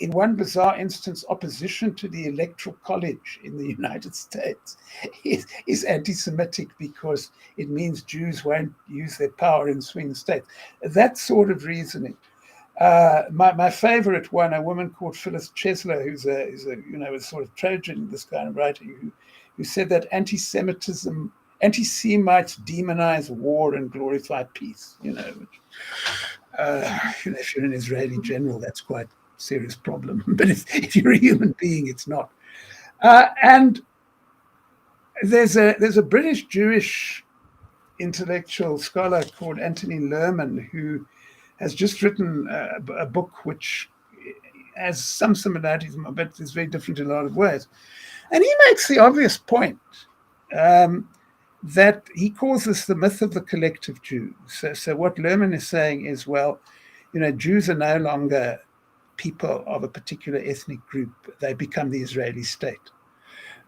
In one bizarre instance, opposition to the Electoral College in the United States is anti-Semitic because it means Jews won't use their power in swing states. That sort of reasoning. My favorite one, a woman called Phyllis Chesler, who's a sort of Trojan in this kind of writing, who said that anti-Semites demonize war and glorify peace. If you're an Israeli general, that's quite a serious problem. But if you're a human being, it's not. And there's a British Jewish intellectual scholar called Anthony Lerman, who has just written a book which has some similarities, but is very different in a lot of ways. And he makes the obvious point that he calls this the myth of the collective Jew. So what Lerman is saying is, well, Jews are no longer people of a particular ethnic group. They become the Israeli state.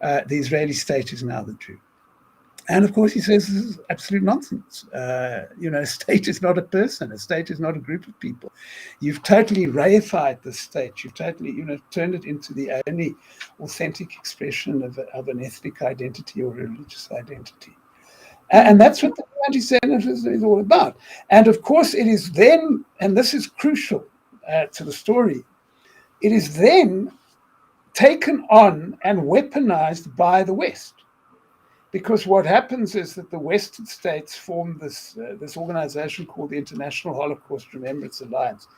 The Israeli state is now the Jew. And of course, he says this is absolute nonsense. A state is not a person. A state is not a group of people. You've totally reified the state. You've totally, turned it into the only authentic expression of an ethnic identity or a religious identity. And that's what the anti-Semitism is all about. And of course, it is then, and this is crucial to the story, it is then taken on and weaponized by the West. Because what happens is that the Western states form this organization called the International Holocaust Remembrance Alliance,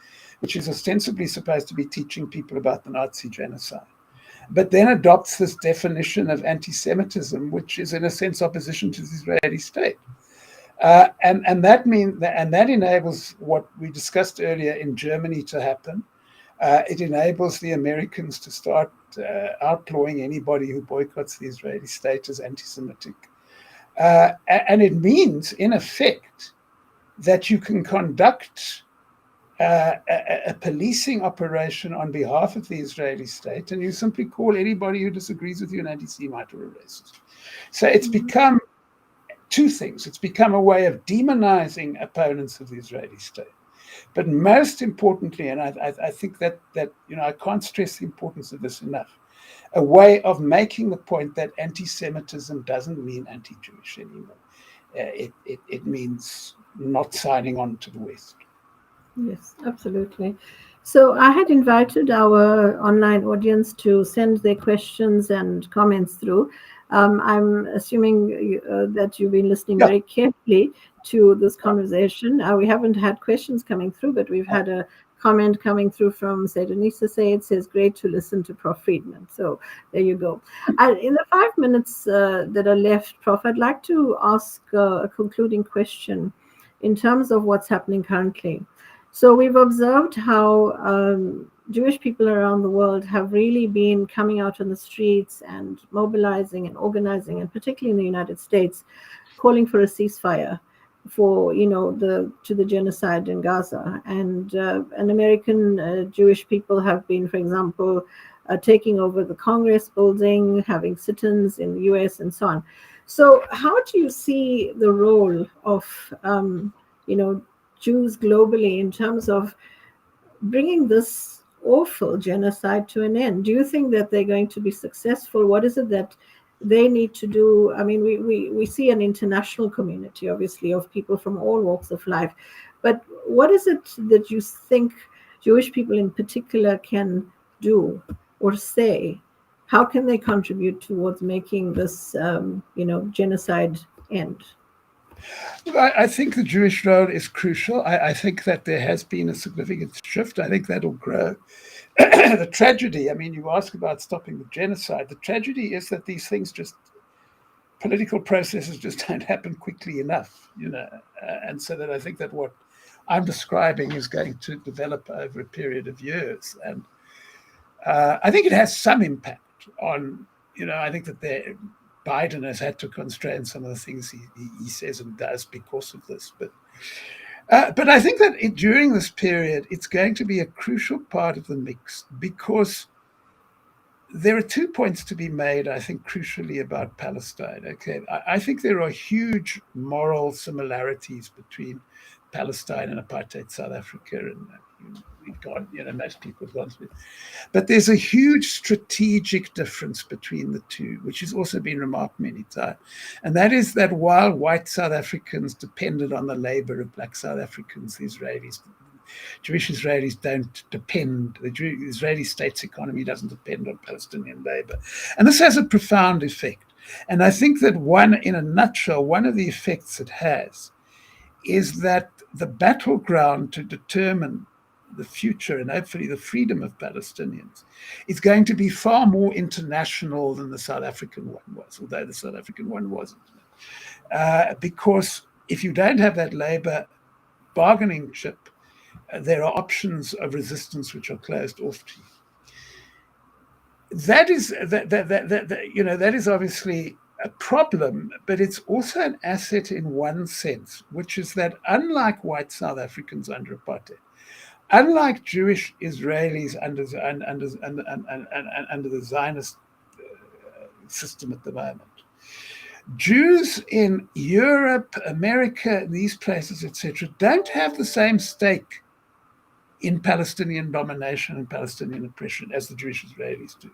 which is ostensibly supposed to be teaching people about the Nazi genocide, but then adopts this definition of anti-Semitism, which is in a sense opposition to the Israeli state. And that enables what we discussed earlier in Germany to happen. It enables the Americans to start outlawing anybody who boycotts the Israeli state as anti-Semitic. And it means, in effect, that you can conduct a policing operation on behalf of the Israeli state, and you simply call anybody who disagrees with you an anti-Semite or a racist. So it's become two things. It's become a way of demonizing opponents of the Israeli state. But most importantly, and I think that I can't stress the importance of this enough, a way of making the point that anti-Semitism doesn't mean anti-Jewish anymore. It means not signing on to the West.
Yes, absolutely. So I had invited our online audience to send their questions and comments through. I'm assuming that you've been listening very carefully to this conversation. We haven't had questions coming through, but we've had a comment coming through from Sedonisa Say. It says, great to listen to Prof. Friedman. So there you go. In the 5 minutes that are left, Prof, I'd like to ask a concluding question in terms of what's happening currently. So we've observed how Jewish people around the world have really been coming out on the streets and mobilizing and organizing, and particularly in the United States, calling for a ceasefire for to the genocide in Gaza. And American Jewish people have been, for example, taking over the Congress building, having sit-ins in the US, and so on. So how do you see the role of Jews globally in terms of bringing this awful genocide to an end? Do you think that they're going to be successful? What is it that they need to do? I mean, we see an international community, obviously, of people from all walks of life. But what is it that you think Jewish people in particular can do or say? How can they contribute towards making this, genocide end?
I think the Jewish role is crucial. I think that there has been a significant shift. I think that'll grow. The tragedy, you ask about stopping the genocide. The tragedy is that these things political processes just don't happen quickly enough, and so that I think that what I'm describing is going to develop over a period of years. And I think it has some impact on, I think that Biden has had to constrain some of the things he says and does because of this. But I think that during this period, it's going to be a crucial part of the mix, because there are 2 points to be made, I think, crucially about Palestine. Okay, I think there are huge moral similarities between Palestine and apartheid South Africa, and we've gone, most people have gone through. But there's a huge strategic difference between the two, which has also been remarked many times. And that is that while white South Africans depended on the labor of black South Africans, the Jewish Israelis don't depend, the Israeli state's economy doesn't depend on Palestinian labor. And this has a profound effect. And I think that in a nutshell, one of the effects it has is that the battleground to determine the future and hopefully the freedom of Palestinians is going to be far more international than the South African one was, although the South African one wasn't. Because if you don't have that labor bargaining chip, there are options of resistance which are closed off to you. That is that is obviously a problem, but it's also an asset in one sense, which is that unlike white South Africans under apartheid, unlike Jewish Israelis under the Zionist system at the moment, Jews in Europe, America, these places, etc., don't have the same stake in Palestinian domination and Palestinian oppression as the Jewish Israelis do.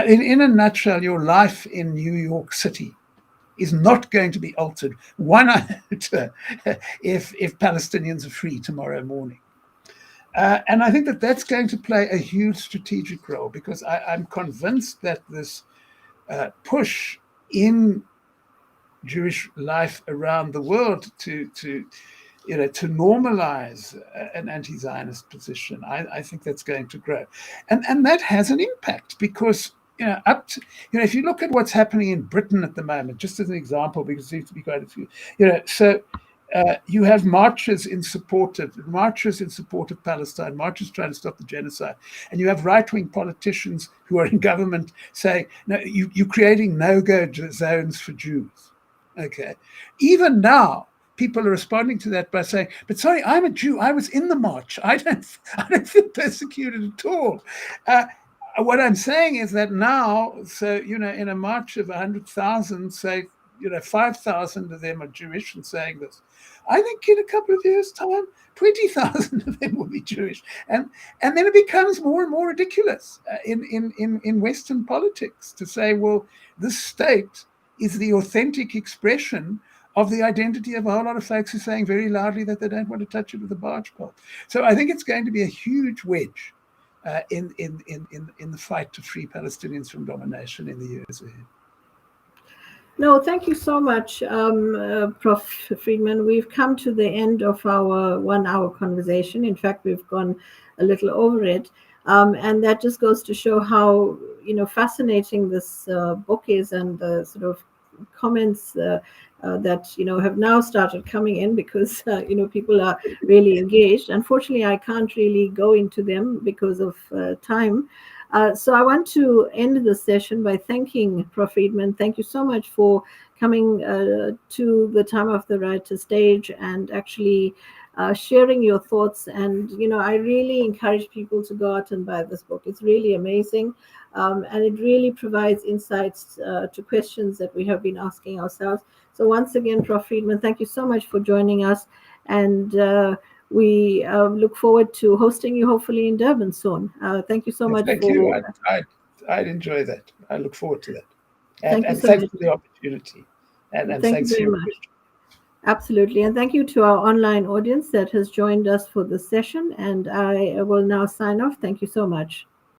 In a nutshell, your life in New York City is not going to be altered one iota if Palestinians are free tomorrow morning. And I think that that's going to play a huge strategic role, because I'm convinced that this push in Jewish life around the world to normalize an anti-Zionist position, I think that's going to grow, and that has an impact, because if you look at what's happening in Britain at the moment, just as an example, because there seems to be quite a few, you have marches in support of Palestine, marches trying to stop the genocide, and you have right-wing politicians who are in government saying, no, you're creating no-go zones for Jews. Okay, even now, people are responding to that by saying, but sorry, I'm a Jew. I was in the march. I don't feel persecuted at all. What I'm saying is that now, in a march of 100,000, say, 5,000 of them are Jewish and saying this. I think in a couple of years' time, 20,000 of them will be Jewish. And then it becomes more and more ridiculous in Western politics to say, well, this state is the authentic expression of the identity of a whole lot of folks who are saying very loudly that they don't want to touch it with a barge pole. So I think it's going to be a huge wedge in the fight to free Palestinians from domination in the years ahead.
No, thank you so much, Prof. Friedman. We've come to the end of our 1 hour conversation. In fact, we've gone a little over it. And that just goes to show how, fascinating this book is, and the sort of comments that, have now started coming in, because, people are really engaged. Unfortunately, I can't really go into them because of time. So I want to end the session by thanking Prof. Friedman. Thank you so much for coming to the Time of the Writer stage and actually sharing your thoughts. And, I really encourage people to go out and buy this book. It's really amazing. And it really provides insights to questions that we have been asking ourselves. So once again, Prof. Friedman, thank you so much for joining us. And we look forward to hosting you hopefully in Durban soon. Thank you so much.
Thank you. I'd enjoy that. I look forward to that. And thanks for the opportunity. And thanks for your question.
Absolutely. And thank you to our online audience that has joined us for this session. And I will now sign off. Thank you so much.